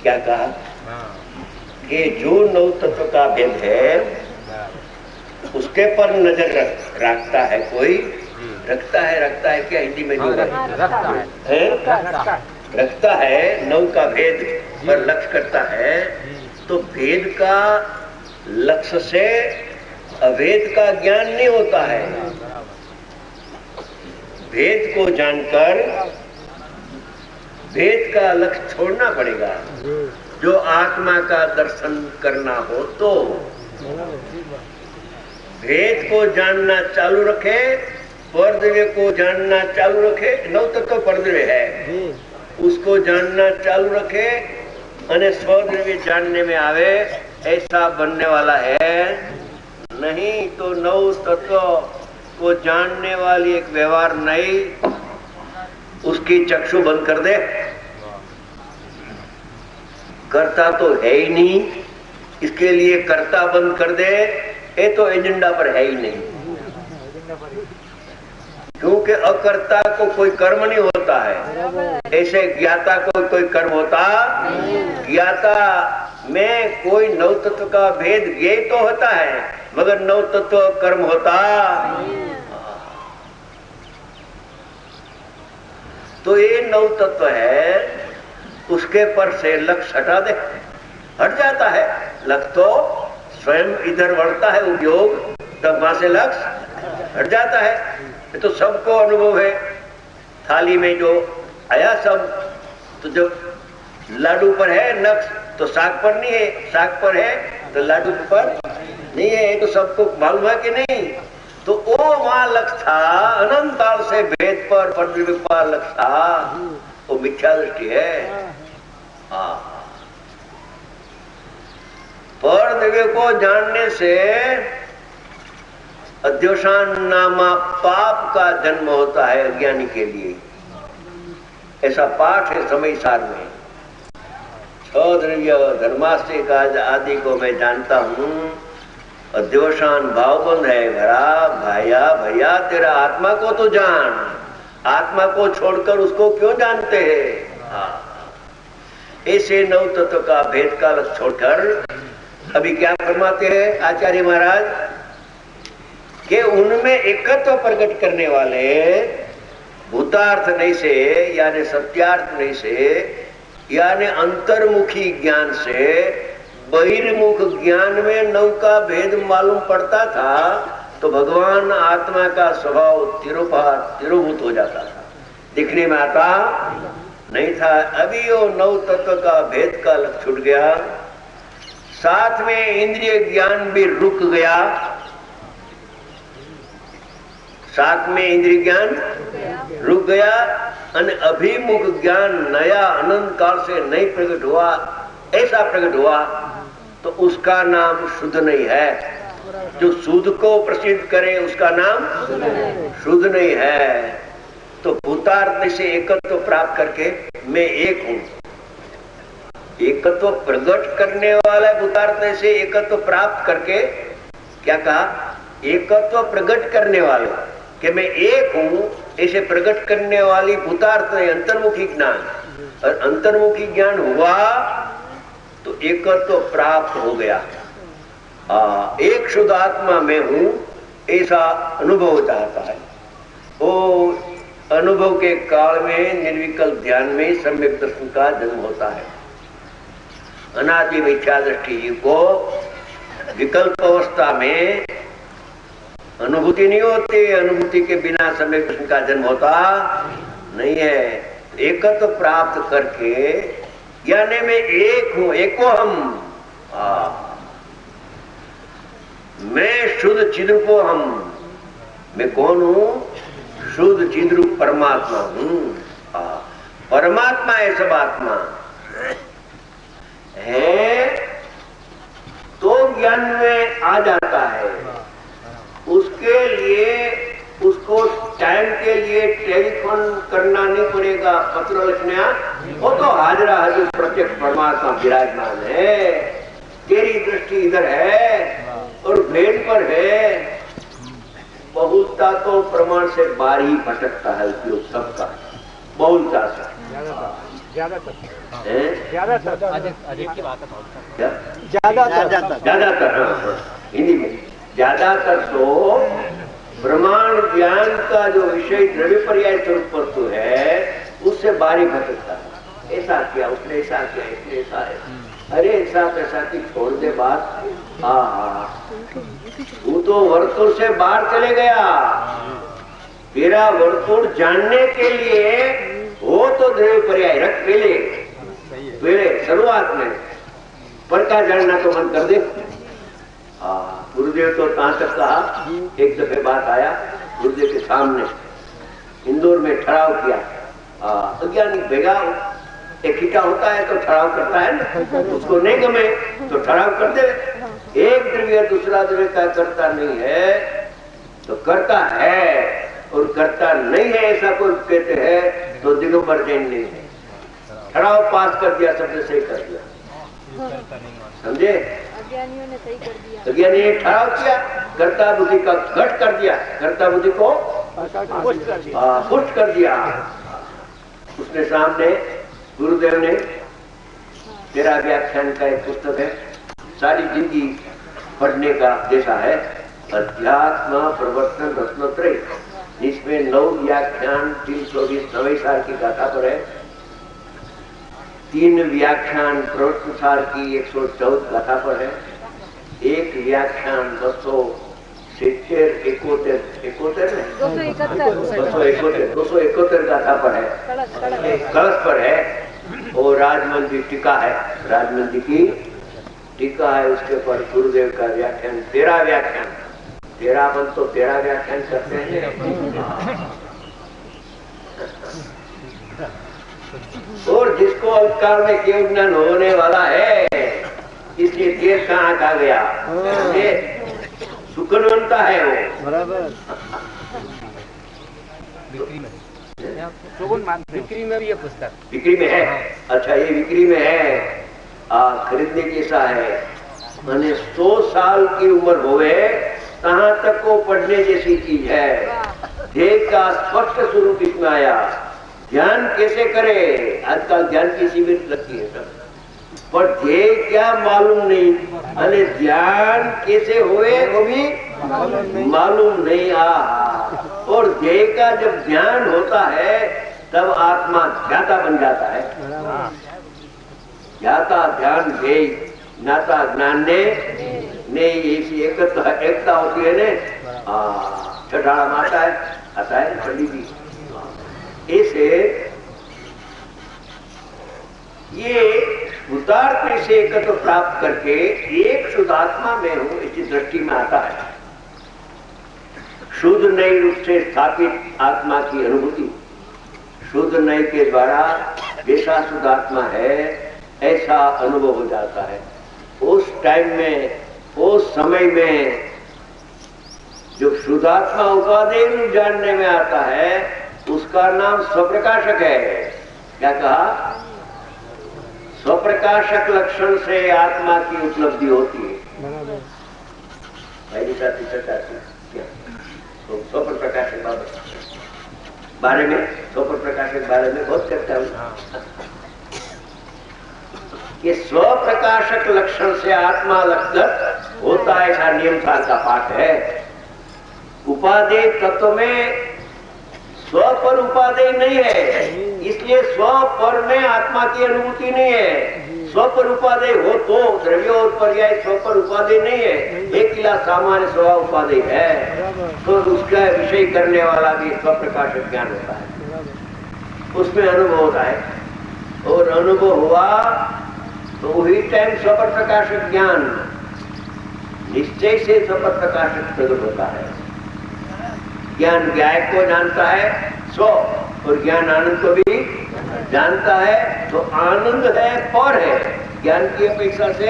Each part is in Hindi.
क्या कहा कि जो नौ तत्व का भेद है उसके पर नजर रखता है कोई, रखता है क्या हिंदी में जो रखता है नौ का भेद पर लक्ष्य करता है, तो भेद का लक्ष्य से अभेद का ज्ञान नहीं होता है। भेद को जानकर भेद का लक्ष्य छोड़ना पड़ेगा। जो आत्मा का दर्शन करना हो तो भेद को जानना चालू रखे, परद्रव्य को जानना चालू रखे। नौ तत्व परद्रव्य है, उसको जानना चालू रखे और स्वद्रव्य जानने में आवे, ऐसा बनने वाला है नहीं। तो नौ तत्व को जानने वाली एक व्यवहार नहीं, उसकी चक्षु बंद कर दे। करता तो है ही नहीं, इसके लिए करता बंद कर दे, ये तो एजेंडा पर है ही नहीं। क्योंकि अकर्ता को कोई कर्म नहीं होता है, ऐसे ज्ञाता को कोई कर्म होता। ज्ञाता में कोई नौ तत्व का भेद ज्ञेय तो होता है, मगर नौ तत्व कर्म होता। तो ये नौ तत्व है, उसके पर से लक्ष्य हटा दे, हट जाता है लक्ष्य। तो स्वयं इधर बढ़ता है उपयोग, तब वहां से लक्ष्य हट जाता है। ये तो सबको अनुभव है। थाली में जो आया सब, तो जब लाडू पर है नक्श तो साग पर नहीं है, साग पर है तो लाडू पर नहीं है, ये तो सबको मालूम है कि नहीं। तो वो वहां लक्ष्य था, अनंत काल से भेद पर परद्रव्य पर लक्ष्य था, वो मिथ्या दृष्टि है। परद्रव्य को जानने से अध्योषण नामा पाप का जन्म होता है अज्ञानी के लिए। ऐसा पाठ है समय सार में। छह द्रव्य धर्मास्तिक आदि को मैं जानता हूँ, अध्योषण भावबंध है। भरा भैया तेरा आत्मा को तो जान, आत्मा को छोड़कर उसको क्यों जानते हैं। ऐसे नौ तत्व का भेद का लक्ष्य छोड़कर अभी क्या फरमाते हैं आचार्य महाराज कि उनमें एकत्व प्रकट करने वाले भूतार्थ नहीं से, यानी सत्यार्थ नहीं से, यानी अंतर्मुखी ज्ञान से बहिर्मुख ज्ञान में नौ का भेद मालूम पड़ता था, तो भगवान आत्मा का स्वभाव तिरोभूत हो जाता था, दिखने में आता नहीं था। अभी वो नौ तत्व का भेद का लक्ष्य छूट गया, साथ में इंद्रिय ज्ञान भी रुक गया, साथ में इंद्रिय ज्ञान रुक गया, और अभिमुख ज्ञान नया अनंत काल से नहीं प्रकट हुआ, ऐसा प्रकट हुआ, तो उसका नाम शुद्ध नहीं है। जो शुद्ध को प्रसिद्ध करे उसका नाम शुद्ध नहीं है। तो भूतार्थ से एकत्व प्राप्त करके मैं एक हूं, एकत्व प्रकट करने वाला भूतार्थ से एकत्व प्राप्त करके क्या कहा, एकत्व प्रकट करने वाले कि मैं एक हूं, ऐसे प्रकट करने वाली भूतार्थ अंतर्मुखी ज्ञान, और अंतर्मुखी ज्ञान हुआ तो एकत्व प्राप्त हो गया। एक शुद्ध आत्मा में हूं, ऐसा अनुभव चाहता है। वो अनुभव के काल में निर्विकल्प ध्यान में सम्यक दर्शन का जन्म होता है। अनादि मिथ्या दृष्टि जीव को विकल्प अवस्था में अनुभूति नहीं होती, अनुभूति के बिना सम्यक दर्शन का जन्म होता नहीं है। एकत्व प्राप्त करके यानी मैं एक हूं, एको हम, मैं शुद्ध चिद्रूपो हम। मैं कौन हूं? शुद्ध चिद्रूप परमात्मा हूं। परमात्मा है, सब आत्मा है, तो ज्ञान में आ जाता है। उसके लिए उसको टाइम के लिए टेलीफोन करना नहीं पड़ेगा, पत्र लिखना, वो तो हाजरा हजूर प्रत्यक्ष परमात्मा विराजमान है। तेरी दृष्टि इधर है और भेद पर है। बहुलता तो प्रमाण से बाहर ही भटकता है उपयोग सबका, बहुलता से। ज्यादातर हिंदी में ज्यादातर तो ब्रह्मांड ज्ञान का जो विषय द्रव्य पर्याय स्वरूप वस्तु है उससे बारी भटकता है। ऐसा किया उसने, ऐसा किया इसने, ऐसा है, अरे ऐसा पैसा की छोड़ दे बात। तू तो वर्तुल से बाहर चले गया। तेरा वर्तुल जानने के लिए हो तो द्रव्य पर्याय रख पहले शुरुआत में पर का जानना तो मन कर दे। गुरुदेव तो कहां तक कहा, एक दफे बात आया गुरुदेव के सामने इंदौर में ठहराव किया। अज्ञानी भेगा इकट्ठा होता है तो ठहराव करता है ना, उसको नहीं गमे तो ठहराव कर दे। एक द्रव्य दूसरा द्रव्य का करता नहीं है तो करता है और करता नहीं है ऐसा कोई कहते हैं तो दिगंबर जैन नहीं है। ठहराव पास कर दिया, सबने सही कर दिया, समझे? अज्ञानियों ने सही कर दिया। अज्ञानी ने ठहराव किया, कर्ता बुद्धि का घट कर दिया, कर्ता बुद्धि को पुष्ट कर दिया। उसने सामने गुरुदेव ने तेरा व्याख्यान का एक पुस्तक है, सारी जिंदगी पढ़ने का जैसा है, अध्यात्म प्रवर्तन रत्नत्रय। इसमें 9 व्याख्यान 320 नवे साल की गाथा पर है, 3 व्याख्यान प्रवर्तन साल की 114 गाथा पर है, 1 व्याख्यान 271 गाथा पर है, कलश पर है, और राजमंदिर टीका है, राजमंदिर की टीका है, उसके पर गुरुदेव का व्याख्यान 13 व्याख्यान, 13 बन तो 13 व्याख्यान करते हैं। और जिसको अल्पकाल में केवल ज्ञान होने वाला है, इसलिए देर कहाँ आ गया, सुखनवंता है वो। बराबर बिक्री में भी ये पुस्तक बिक्री में है। अच्छा, ये बिक्री में है, खरीदने जैसा है। मैंने 100 साल की उम्र होवे कहाँ तक को पढ़ने जैसी चीज है। देह का स्पष्ट स्वरूप इसमें आया। ध्यान कैसे करे, आजकल ध्यान की शिविर लगती है सब, पर ध्येय क्या मालूम नहीं, अरे ध्यान कैसे हुए वो भी मालूम नहीं। और ध्येय का जब ध्यान होता है तब आत्मा ज्ञाता बन जाता है। ज्ञाता ध्यान ध्येय ज्ञाता ज्ञान ने ऐसी एकता होती है ने, छठाड़ा में आता है पंडित जी। ऐसे ये शुद्धात्मा से एकत्व प्राप्त करके एक शुद्धात्मा में हूं इसी दृष्टि में आता है। शुद्ध नई रूप से स्थापित आत्मा की अनुभूति, शुद्ध नई के द्वारा जैसा शुद्धात्मा है ऐसा अनुभव हो जाता है। उस टाइम में, उस समय में जो शुद्धात्मा उपादेय रूप जानने में आता है उसका नाम स्वप्रकाशक है। क्या कहा? स्वप्रकाशक लक्षण से आत्मा की उपलब्धि होती है। पहली साथी चर्चा की तो स्वप्रकाशक बारे में, स्वप्रकाशक बारे में बहुत चर्चा हुई कि स्वप्रकाशक लक्षण से आत्मा लक्षण होता है, ऐसा नियम साल का पाठ है। उपादेय तत्व में स्व पर उपादेय नहीं है, इसलिए स्व पर में आत्मा की अनुभूति नहीं है। स्व पर उपादेय हो तो द्रव्य और पर्याय स्व पर उपादेय नहीं है, एक किला सामान्य स्वभाव उपादेय है, तो उसका विषय करने वाला भी स्व प्रकाशक ज्ञान होता है, उसमें अनुभव होता है। और अनुभव हुआ तो वही टाइम स्व पर प्रकाशक ज्ञान निश्चय से स्व पर प्रकाशक प्रकट होता है। ज्ञान ज्ञाय को जानता है स्व, और ज्ञान आनंद को भी जानता है, तो आनंद है पर है, ज्ञान की अपेक्षा से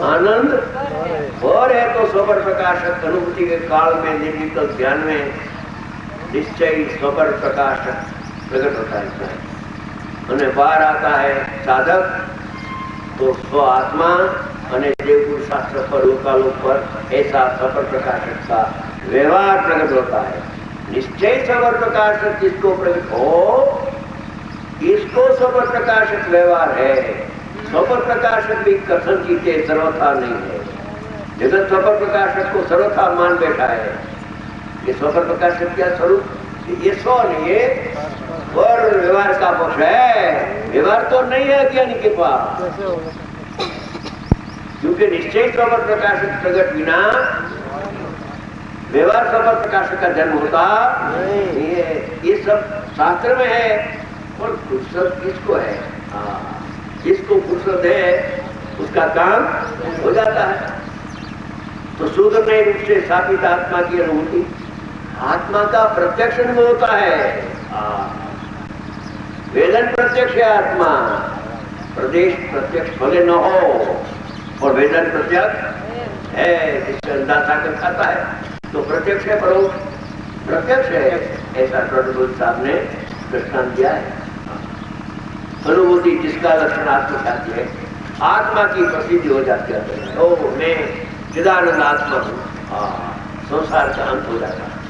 आनंद और है। तो स्वर प्रकाशक अनुभूति के काल में निर्मित ज्ञान में निश्चय स्वर प्रकाशक प्रकट होता है। उन्हें बाहर आता है साधक तो स्व आत्मा અને देवगुरु शास्त्र पर लोकालोक पर ऐसा स्वर प्रकाशक का व्यवहार प्रकट होता है। निश्चय स्वर प्रकाशक जिसको प्रकट हो इसको स्वपर प्रकाशक व्यवहार है। स्वपर प्रकाशक भी कथन की सर्वथा नहीं है। जगत स्वपर प्रकाशक को सर्वथा मान बैठा है। ये स्वपर प्रकाशक क्या स्वरूप, ये स्व नहीं है और व्यवहार का पक्ष है। व्यवहार तो नहीं है अज्ञानी के पास, क्योंकि निश्चय स्वपर प्रकाशक प्रकट बिना व्यवहार स्वपर प्रकाशक का जन्म होता नहीं है। ये सब शास्त्र में है। और फुर्सत किसको है? जिसको फुर्सत है उसका काम हो जाता है। तो सूत्रमय रूप से स्थापित आत्मा की अनुभूति आत्मा का प्रत्यक्ष अनुभव होता है। वेदन प्रत्यक्ष है आत्मा, प्रदेश प्रत्यक्ष भले न हो और वेदन प्रत्यक्ष है, जिससे अंदाजा कर खाता है तो प्रत्यक्ष है, परोक्ष प्रत्यक्ष है। ऐसा प्रभु साहब ने दृष्टांत दिया है। अनुभूति जिसका लक्षण आत्मख्याति है, आत्मा की प्रसिद्धि हो जाती है। ओ मैं चिदानंद आत्मा हूँ, संसार का अंत हो जाता है।